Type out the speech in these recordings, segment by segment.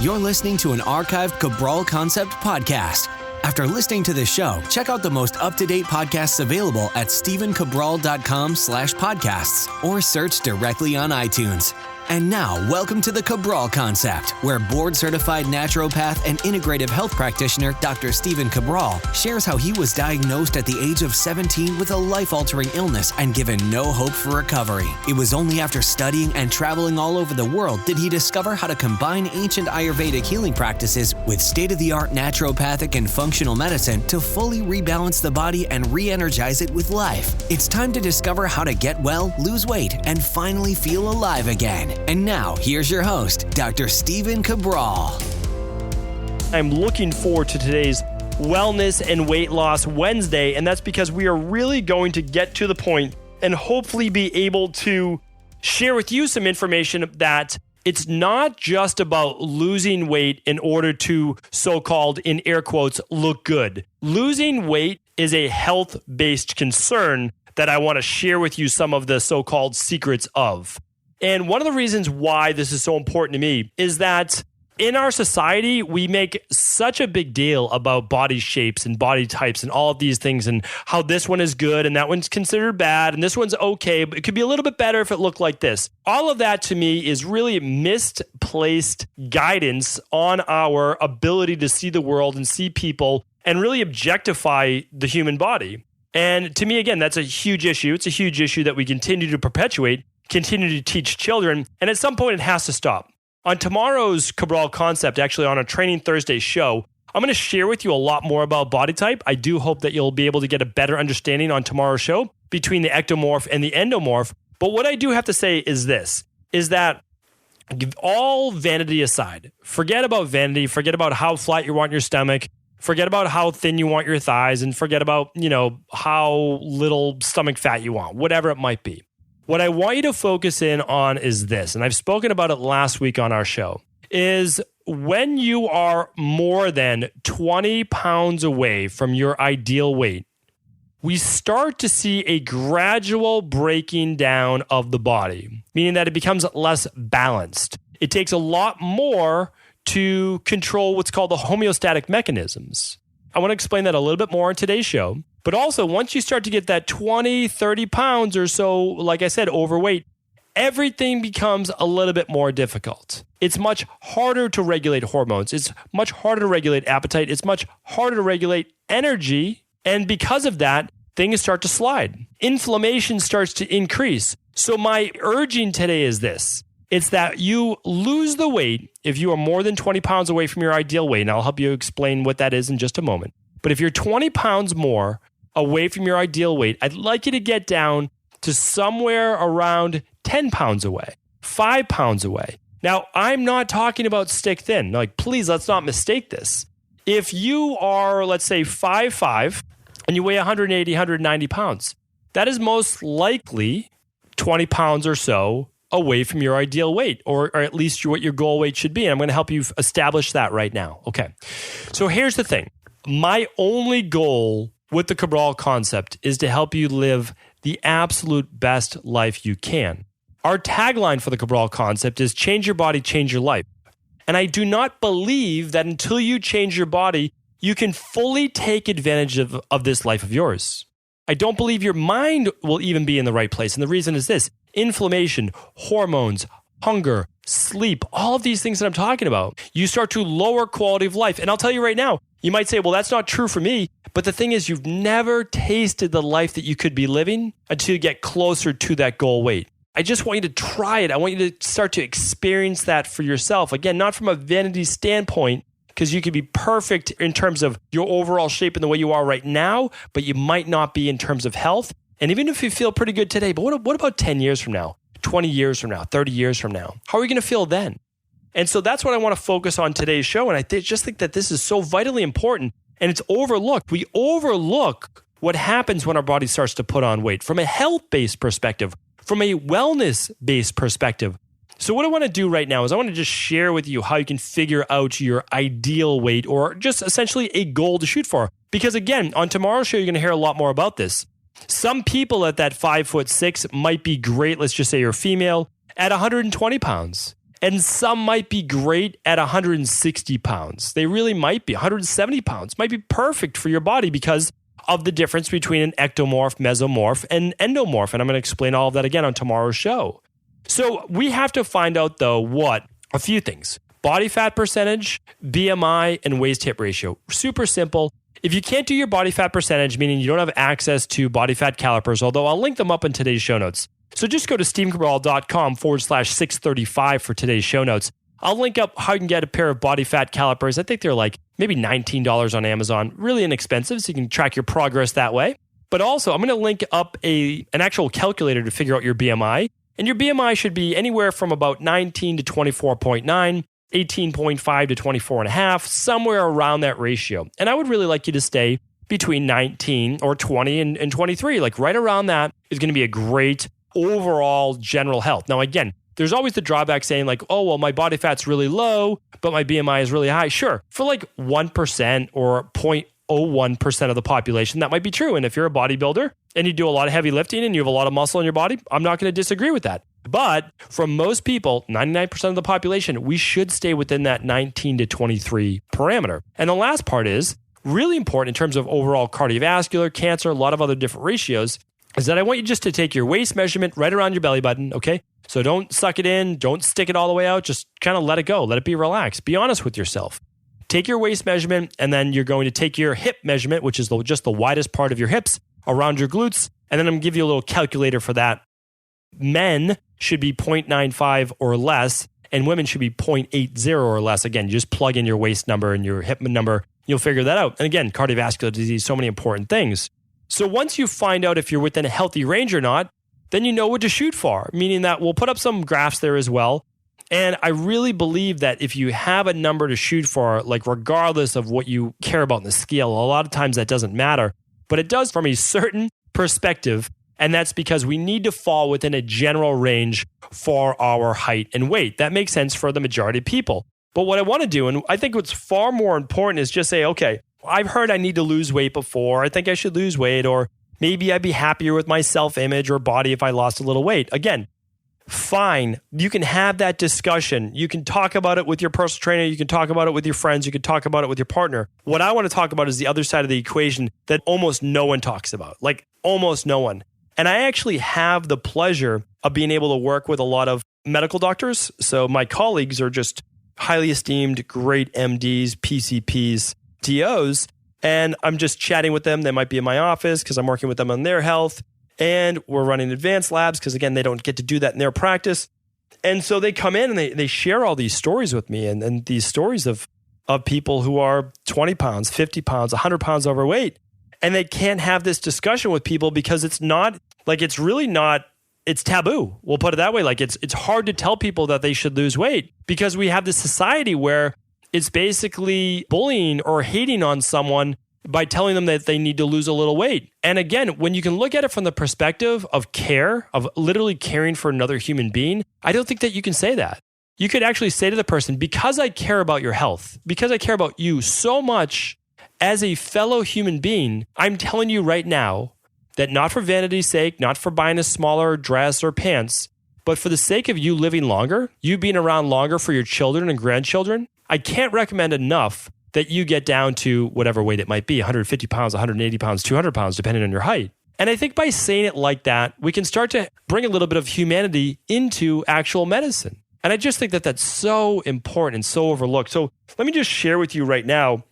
You're listening to an archived Cabral Concept podcast. After listening to this show, check out the most up-to-date podcasts available at stephencabral.com/podcasts or search directly on iTunes. And now, welcome to the Cabral Concept, where board-certified naturopath and integrative health practitioner Dr. Stephen Cabral shares how he was diagnosed at the age of 17 with a life-altering illness and given no hope for recovery. It was only after studying and traveling all over the world did he discover how to combine ancient Ayurvedic healing practices with state-of-the-art naturopathic and functional medicine to fully rebalance the body and re-energize it with life. It's time to discover how to get well, lose weight, and finally feel alive again. And now, here's your host, Dr. Stephen Cabral. I'm looking forward to today's Wellness and Weight Loss Wednesday, and that's because we are really going to get to the point and hopefully be able to share with you some information that it's not just about losing weight in order to so-called, in air quotes, look good. Losing weight is a health-based concern that I want to share with you some of the so-called secrets of. And one of the reasons why this is so important to me is that in our society, we make such a big deal about body shapes and body types and all of these things and how this one is good and that one's considered bad and this one's okay, but it could be a little bit better if it looked like this. All of that to me is really misplaced guidance on our ability to see the world and see people and really objectify the human body. And to me, again, that's a huge issue. It's a huge issue that we continue to perpetuate, continue to teach children, and at some point it has to stop. On tomorrow's Cabral Concept, actually on a Training Thursday show, I'm going to share with you a lot more about body type. I do hope that you'll be able to get a better understanding on tomorrow's show between the ectomorph and the endomorph. But what I do have to say is this, is that all vanity aside, forget about vanity, forget about how flat you want your stomach, forget about how thin you want your thighs, and forget about, how little stomach fat you want, whatever it might be. What I want you to focus in on is this, and I've spoken about it last week on our show, is when you are more than 20 pounds away from your ideal weight, we start to see a gradual breaking down of the body, meaning that it becomes less balanced. It takes a lot more to control what's called the homeostatic mechanisms. I want to explain that a little bit more in today's show. But also, once you start to get that 20, 30 pounds or so, like I said, overweight, everything becomes a little bit more difficult. It's much harder to regulate hormones. It's much harder to regulate appetite. It's much harder to regulate energy. And because of that, things start to slide. Inflammation starts to increase. So my urging today is this. It's that you lose the weight if you are more than 20 pounds away from your ideal weight. And I'll help you explain what that is in just a moment. But if you're 20 pounds more away from your ideal weight, I'd like you to get down to somewhere around 10 pounds away, 5 pounds away. Now, I'm not talking about stick thin. Please, let's not mistake this. If you are, let's say, 5'5", and you weigh 180, 190 pounds, that is most likely 20 pounds or so away from your ideal weight, or at least what your goal weight should be. And I'm going to help you establish that right now. Okay. So here's the thing. My only goal with the Cabral Concept is to help you live the absolute best life you can. Our tagline for the Cabral Concept is change your body, change your life. And I do not believe that until you change your body, you can fully take advantage of this life of yours. I don't believe your mind will even be in the right place. And the reason is this: inflammation, hormones, hunger, sleep, all of these things that I'm talking about. You start to lower quality of life. And I'll tell you right now, you might say, well, that's not true for me. But the thing is, you've never tasted the life that you could be living until you get closer to that goal weight. I just want you to try it. I want you to start to experience that for yourself. Again, not from a vanity standpoint, because you could be perfect in terms of your overall shape and the way you are right now, but you might not be in terms of health. And even if you feel pretty good today, but what about 10 years from now, 20 years from now, 30 years from now? How are you going to feel then? And so that's what I want to focus on today's show. And I just think that this is so vitally important, and it's overlooked. We overlook what happens when our body starts to put on weight from a health-based perspective, from a wellness-based perspective. So what I want to do right now is I want to just share with you how you can figure out your ideal weight, or just essentially a goal to shoot for. Because again, on tomorrow's show, you're going to hear a lot more about this. Some people at that 5'6" might be great. Let's just say you're female at 120 pounds. And some might be great at 160 pounds. They really might be. 170 pounds might be perfect for your body because of the difference between an ectomorph, mesomorph, and endomorph. And I'm going to explain all of that again on tomorrow's show. So we have to find out, though, a few things. Body fat percentage, BMI, and waist-hip ratio. Super simple. If you can't do your body fat percentage, meaning you don't have access to body fat calipers, although I'll link them up in today's show notes. So just go to stephencabral.com/635 for today's show notes. I'll link up how you can get a pair of body fat calipers. I think they're like maybe $19 on Amazon. Really inexpensive, so you can track your progress that way. But also, I'm going to link up an actual calculator to figure out your BMI. And your BMI should be anywhere from about 19 to 24.9, 18.5 to 24.5, somewhere around that ratio. And I would really like you to stay between 19 or 20 and 23. Like right around that is going to be a great overall general health. Now, again, there's always the drawback saying like, oh, well, my body fat's really low, but my BMI is really high. Sure, for like 1% or 0.01% of the population, that might be true. And if you're a bodybuilder and you do a lot of heavy lifting and you have a lot of muscle in your body, I'm not going to disagree with that. But from most people, 99% of the population, we should stay within that 19 to 23 parameter. And the last part is really important in terms of overall cardiovascular, cancer, a lot of other different ratios, is that I want you just to take your waist measurement right around your belly button, okay? So don't suck it in, don't stick it all the way out, just kind of let it go, let it be relaxed, be honest with yourself. Take your waist measurement, and then you're going to take your hip measurement, which is just the widest part of your hips, around your glutes, and then I'm going to give you a little calculator for that. Men should be 0.95 or less, and women should be 0.80 or less. Again, you just plug in your waist number and your hip number, you'll figure that out. And again, cardiovascular disease, so many important things. So once you find out if you're within a healthy range or not, then you know what to shoot for, meaning that we'll put up some graphs there as well. And I really believe that if you have a number to shoot for, like regardless of what you care about in the scale, a lot of times that doesn't matter, but it does from a certain perspective. And that's because we need to fall within a general range for our height and weight. That makes sense for the majority of people. But what I want to do, and I think what's far more important, is just say, okay, I've heard I need to lose weight before. I think I should lose weight, or maybe I'd be happier with my self-image or body if I lost a little weight. Again, fine. You can have that discussion. You can talk about it with your personal trainer. You can talk about it with your friends. You can talk about it with your partner. What I want to talk about is the other side of the equation that almost no one talks about, like almost no one. And I actually have the pleasure of being able to work with a lot of medical doctors. So my colleagues are just highly esteemed, great MDs, PCPs, DOs, and I'm just chatting with them. They might be in my office because I'm working with them on their health, and we're running advanced labs because, again, they don't get to do that in their practice. And so they come in and they share all these stories with me, and these stories of people who are 20 pounds, 50 pounds, 100 pounds overweight, and they can't have this discussion with people because it's not, like, it's really not, it's taboo. We'll put it that way. Like, it's hard to tell people that they should lose weight because we have this society where it's basically bullying or hating on someone by telling them that they need to lose a little weight. And again, when you can look at it from the perspective of care, of literally caring for another human being, I don't think that you can say that. You could actually say to the person, because I care about your health, because I care about you so much as a fellow human being, I'm telling you right now that not for vanity's sake, not for buying a smaller dress or pants, but for the sake of you living longer, you being around longer for your children and grandchildren, I can't recommend enough that you get down to whatever weight it might be, 150 pounds, 180 pounds, 200 pounds, depending on your height. And I think by saying it like that, we can start to bring a little bit of humanity into actual medicine. And I just think that that's so important and so overlooked. So let me just share with you right now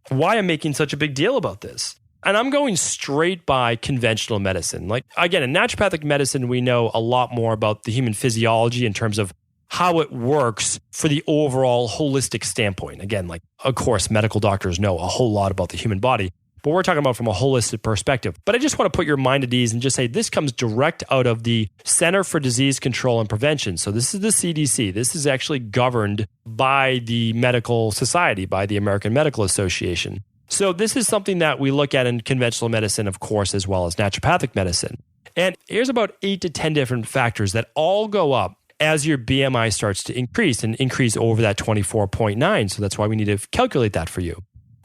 why I'm making such a big deal about this. And I'm going straight by conventional medicine. Like, again, in naturopathic medicine, we know a lot more about the human physiology in terms of how it works for the overall holistic standpoint. Again, like, of course, medical doctors know a whole lot about the human body, but we're talking about from a holistic perspective. But I just want to put your mind at ease and just say this comes direct out of the Center for Disease Control and Prevention. So this is the CDC. This is actually governed by the medical society, by the American Medical Association. So this is something that we look at in conventional medicine, of course, as well as naturopathic medicine. And here's about 8 to 10 different factors that all go up as your BMI starts to increase and increase over that 24.9. So that's why we need to calculate that for you.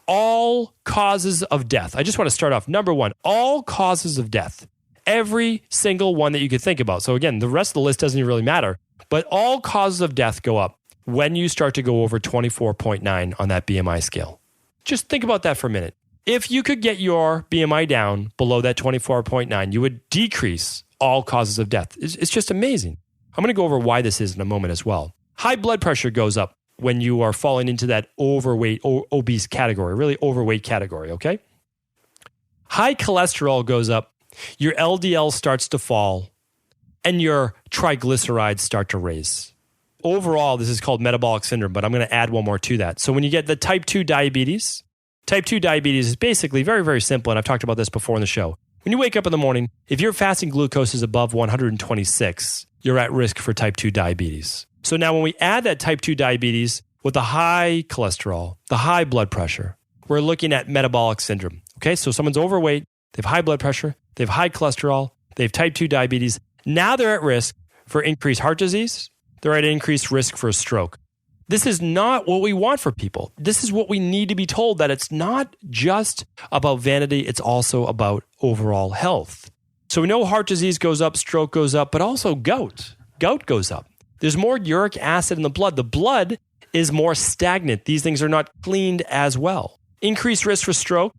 All causes of death. I just want to start off. Number one, all causes of death. Every single one that you could think about. So again, the rest of the list doesn't even really matter. But all causes of death go up when you start to go over 24.9 on that BMI scale. Just think about that for a minute. If you could get your BMI down below that 24.9, you would decrease all causes of death. It's just amazing. I'm going to go over why this is in a moment as well. High blood pressure goes up when you are falling into that overweight, obese category, really overweight category, okay? High cholesterol goes up, your LDL starts to fall, and your triglycerides start to raise. Overall, this is called metabolic syndrome, but I'm going to add one more to that. So when you get the type 2 diabetes is basically very, very simple, and I've talked about this before in the show. When you wake up in the morning, if your fasting glucose is above 126, you're at risk for type 2 diabetes. So now when we add that type 2 diabetes with the high cholesterol, the high blood pressure, we're looking at metabolic syndrome. Okay, so someone's overweight, they have high blood pressure, they have high cholesterol, they have type 2 diabetes. Now they're at risk for increased heart disease. They're at increased risk for a stroke. This is not what we want for people. This is what we need to be told, that it's not just about vanity, it's also about overall health. So we know heart disease goes up, stroke goes up, but also gout. Gout goes up. There's more uric acid in the blood. The blood is more stagnant. These things are not cleaned as well. Increased risk for stroke.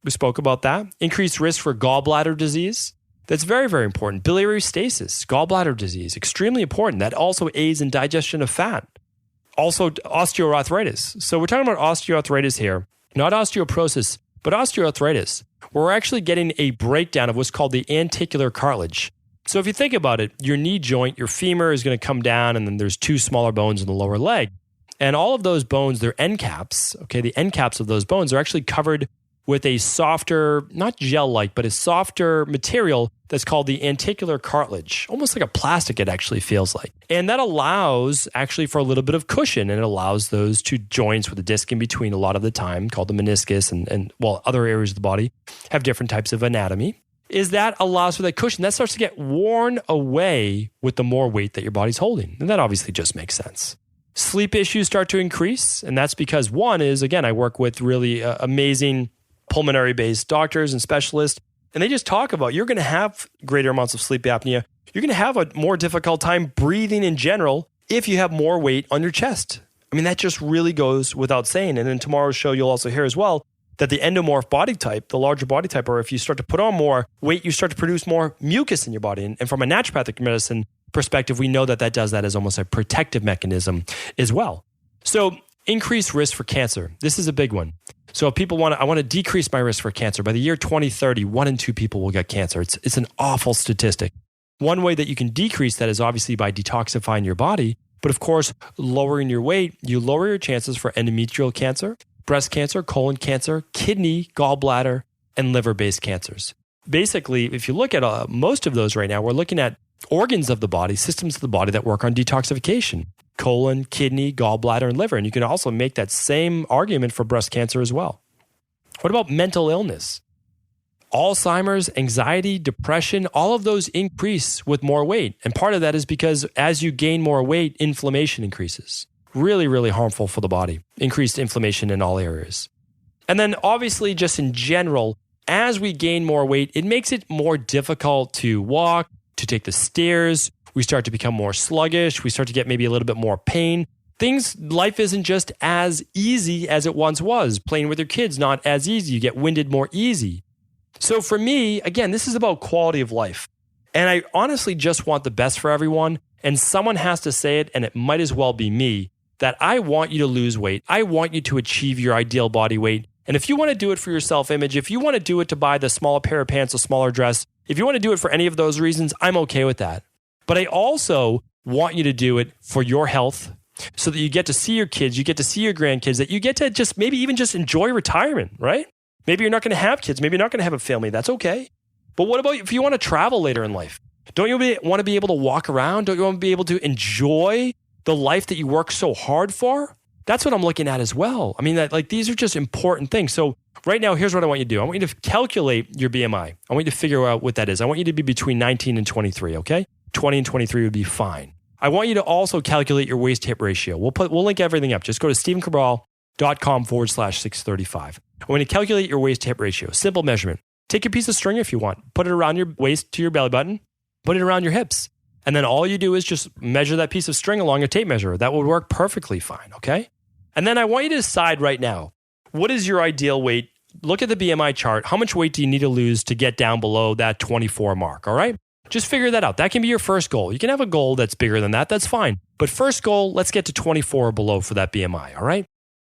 We spoke about that. Increased risk for gallbladder disease. That's very, very important. Biliary stasis, gallbladder disease, extremely important. That also aids in digestion of fat. Also, osteoarthritis. So we're talking about osteoarthritis here, not osteoporosis, but osteoarthritis. We're actually getting a breakdown of what's called the anticular cartilage. So if you think about it, your knee joint, your femur is going to come down, and then there's two smaller bones in the lower leg. And all of those bones, they're end caps. Okay, the end caps of those bones are actually covered with a softer, not gel-like, but a softer material that's called the anticular cartilage. Almost like a plastic, it actually feels like. And that allows actually for a little bit of cushion, and it allows those two joints with a disc in between a lot of the time, called the meniscus, and other areas of the body have different types of anatomy, is that allows for that cushion. That starts to get worn away with the more weight that your body's holding. And that obviously just makes sense. Sleep issues start to increase, and that's because one is, again, I work with really amazing pulmonary-based doctors and specialists, and they just talk about you're going to have greater amounts of sleep apnea. You're going to have a more difficult time breathing in general if you have more weight on your chest. I mean, that just really goes without saying. And in tomorrow's show, you'll also hear as well that the endomorph body type, the larger body type, or if you start to put on more weight, you start to produce more mucus in your body. And from a naturopathic medicine perspective, we know that that does that as almost a protective mechanism as well. So increased risk for cancer. This is a big one. So if people I want to decrease my risk for cancer. By the year 2030, 1 in 2 people will get cancer. It's an awful statistic. One way that you can decrease that is obviously by detoxifying your body. But of course, lowering your weight, you lower your chances for endometrial cancer, breast cancer, colon cancer, kidney, gallbladder, and liver-based cancers. Basically, if you look at most of those right now, we're looking at organs of the body, systems of the body that work on detoxification. Colon, kidney, gallbladder, and liver. And you can also make that same argument for breast cancer as well. What about mental illness? Alzheimer's, anxiety, depression, all of those increase with more weight. And part of that is because as you gain more weight, inflammation increases. Really, really harmful for the body. Increased inflammation in all areas. And then obviously just in general, as we gain more weight, it makes it more difficult to walk, to take the stairs. We start to become more sluggish. We start to get maybe a little bit more pain. Life isn't just as easy as it once was. Playing with your kids, not as easy. You get winded more easy. So for me, again, this is about quality of life. And I honestly just want the best for everyone. And someone has to say it, and it might as well be me, that I want you to lose weight. I want you to achieve your ideal body weight. And if you want to do it for your self-image, if you want to do it to buy the smaller pair of pants, a smaller dress, if you want to do it for any of those reasons, I'm okay with that. But I also want you to do it for your health so that you get to see your kids, you get to see your grandkids, that you get to just maybe even just enjoy retirement, right? Maybe you're not going to have kids. Maybe you're not going to have a family. That's okay. But what about if you want to travel later in life? Don't you want to be able to walk around? Don't you want to be able to enjoy the life that you work so hard for? That's what I'm looking at as well. I mean, these are just important things. So right now, here's what I want you to do. I want you to calculate your BMI. I want you to figure out what that is. I want you to be between 19 and 23, okay? 20 and 23 would be fine. I want you to also calculate your waist-hip ratio. We'll link everything up. Just go to stephencabral.com/635. I want you to calculate your waist-hip ratio. Simple measurement. Take a piece of string if you want. Put it around your waist to your belly button. Put it around your hips. And then all you do is just measure that piece of string along a tape measure. That would work perfectly fine, okay? And then I want you to decide right now, what is your ideal weight? Look at the BMI chart. How much weight do you need to lose to get down below that 24 mark, all right? Just figure that out. That can be your first goal. You can have a goal that's bigger than that. That's fine. But first goal, let's get to 24 or below for that BMI, all right?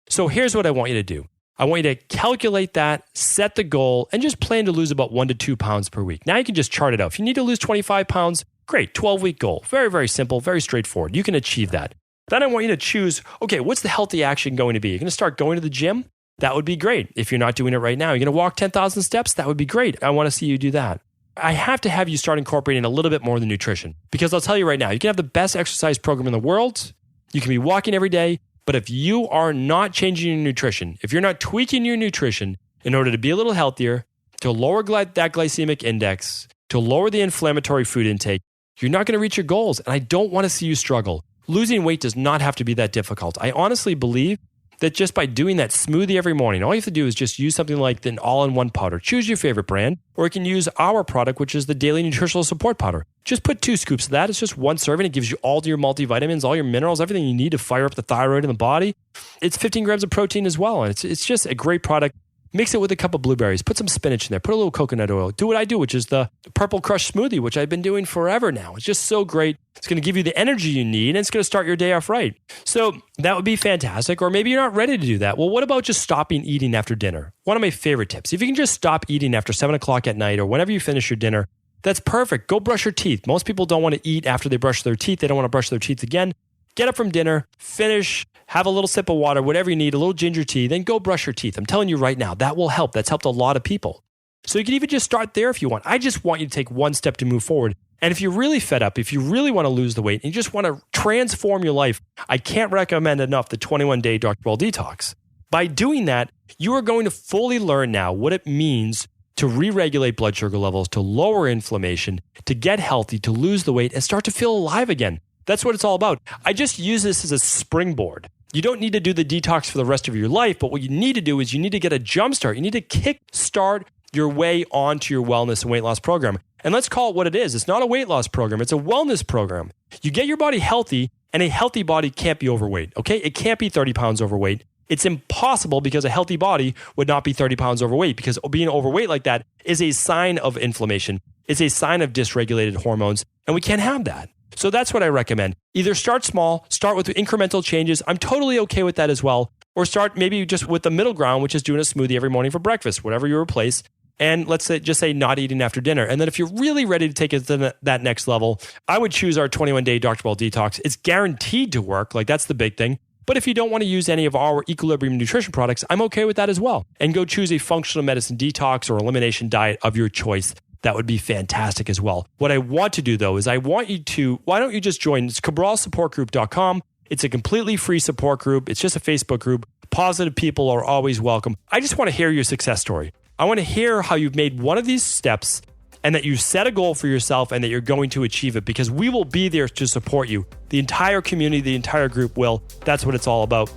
So here's what I want you to do. I want you to calculate that, set the goal, and just plan to lose about 1 to 2 pounds per week. Now you can just chart it out. If you need to lose 25 pounds, great, 12-week goal. Very, very simple, very straightforward. You can achieve that. Then I want you to choose, okay, what's the healthy action going to be? You're going to start going to the gym? That would be great. If you're not doing it right now, you're going to walk 10,000 steps? That would be great. I want to see you do that. I have to have you start incorporating a little bit more than nutrition, because I'll tell you right now, you can have the best exercise program in the world. You can be walking every day. But if you are not changing your nutrition, if you're not tweaking your nutrition in order to be a little healthier, to lower that glycemic index, to lower the inflammatory food intake, you're not going to reach your goals. And I don't want to see you struggle. Losing weight does not have to be that difficult. I honestly believe that just by doing that smoothie every morning, all you have to do is just use something like an all-in-one powder. Choose your favorite brand, or you can use our product, which is the Daily Nutritional Support Powder. Just put 2 scoops of that. It's just 1 serving. It gives you all your multivitamins, all your minerals, everything you need to fire up the thyroid in the body. It's 15 grams of protein as well, and it's just a great product. Mix it with a cup of blueberries. Put some spinach in there. Put a little coconut oil. Do what I do, which is the Purple Crush smoothie, which I've been doing forever now. It's just so great. It's going to give you the energy you need, and it's going to start your day off right. So that would be fantastic. Or maybe you're not ready to do that. Well, what about just stopping eating after dinner? One of my favorite tips. If you can just stop eating after 7 o'clock at night or whenever you finish your dinner, that's perfect. Go brush your teeth. Most people don't want to eat after they brush their teeth. They don't want to brush their teeth again. Get up from dinner, finish, have a little sip of water, whatever you need, a little ginger tea, then go brush your teeth. I'm telling you right now, that will help. That's helped a lot of people. So you can even just start there if you want. I just want you to take one step to move forward. And if you're really fed up, if you really want to lose the weight and you just want to transform your life, I can't recommend enough the 21-day Dr. Cabral Detox. By doing that, you are going to fully learn now what it means to re-regulate blood sugar levels, to lower inflammation, to get healthy, to lose the weight, and start to feel alive again. That's what it's all about. I just use this as a springboard. You don't need to do the detox for the rest of your life, but what you need to do is you need to get a jump start. You need to kick-start your way onto your wellness and weight loss program. And let's call it what it is. It's not a weight loss program. It's a wellness program. You get your body healthy, and a healthy body can't be overweight, okay? It can't be 30 pounds overweight. It's impossible because a healthy body would not be 30 pounds overweight, because being overweight like that is a sign of inflammation. It's a sign of dysregulated hormones, and we can't have that. So that's what I recommend. Either start small, start with incremental changes. I'm totally okay with that as well. Or start maybe just with the middle ground, which is doing a smoothie every morning for breakfast, whatever you replace. And let's say, just say not eating after dinner. And then if you're really ready to take it to that next level, I would choose our 21-day Dr. Cabral Detox. It's guaranteed to work. Like, that's the big thing. But if you don't want to use any of our Equilibrium nutrition products, I'm okay with that as well. And go choose a functional medicine detox or elimination diet of your choice. That would be fantastic as well. What I want to do, though, is I want you to, why don't you just join? It's CabralSupportGroup.com. It's a completely free support group. It's just a Facebook group. Positive people are always welcome. I just want to hear your success story. I want to hear how you've made one of these steps and that you set a goal for yourself and that you're going to achieve it, because we will be there to support you. The entire community, the entire group will. That's what it's all about.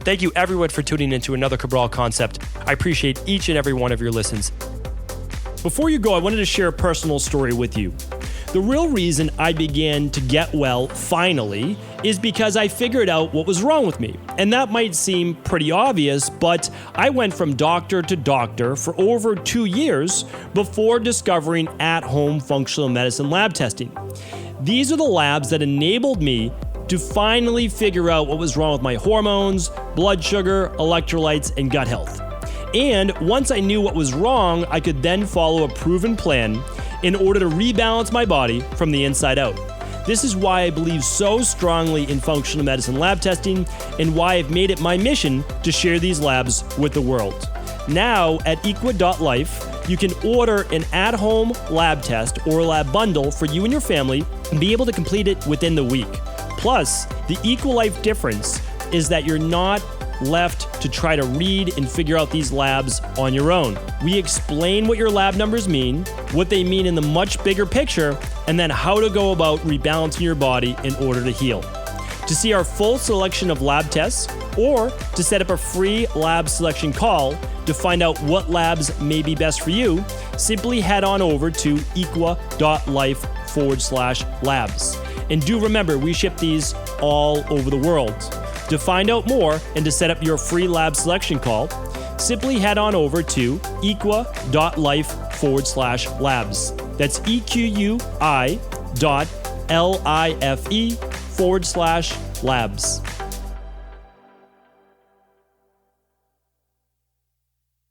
Thank you, everyone, for tuning into another Cabral Concept. I appreciate each and every one of your listens. Before you go, I wanted to share a personal story with you. The real reason I began to get well finally is because I figured out what was wrong with me. And that might seem pretty obvious, but I went from doctor to doctor for over 2 years before discovering at-home functional medicine lab testing. These are the labs that enabled me to finally figure out what was wrong with my hormones, blood sugar, electrolytes, and gut health. And once I knew what was wrong, I could then follow a proven plan in order to rebalance my body from the inside out. This is why I believe so strongly in functional medicine lab testing and why I've made it my mission to share these labs with the world. Now at equa.life, you can order an at-home lab test or lab bundle for you and your family and be able to complete it within the week. Plus, the EquaLife difference is that you're not left to try to read and figure out these labs on your own. We explain what your lab numbers mean, what they mean in the much bigger picture, and then how to go about rebalancing your body in order to heal. To see our full selection of lab tests or to set up a free lab selection call to find out what labs may be best for you, simply head on over to equa.life equ.life/labs. And do remember, we ship these all over the world. To find out more and to set up your free lab selection call, simply head on over to equa.life/labs. That's EQUI.LIFE/labs.